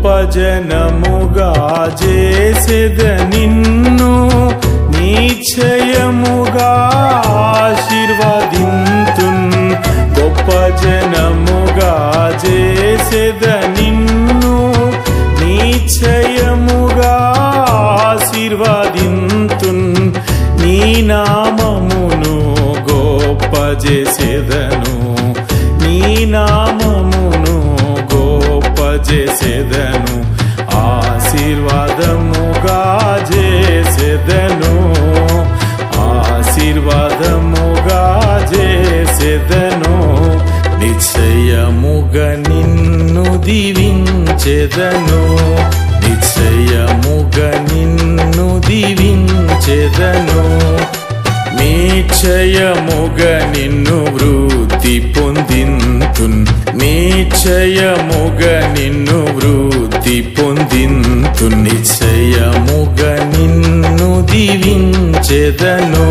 గొప్ప జనముగా చేసెద నిన్ను నిశ్చయముగా ఆశీర్వదింతున్ గొప్ప జనముగా చేసెద నిన్ను నిశ్చయముగా ఆశీర్వదింతున్ నీ నామమును గొప్ప చేసెదను నీ నామమును గొప్ప చేసెదను ఆశీర్వాదముగా చేసెదను ఆశీర్వాదముగా చేసెదను నిశ్చయముగా నిన్ను దీవించెదను నిశ్చయముగా నిన్ను దీవించెదను నిశ్చయముగా నిన్ను వృద్ధి పొందింతున్ నిశ్చయముగా నిన్ను వృద్ధి పొందింతున్ నిశ్చయముగా నిన్ను దీవించెదను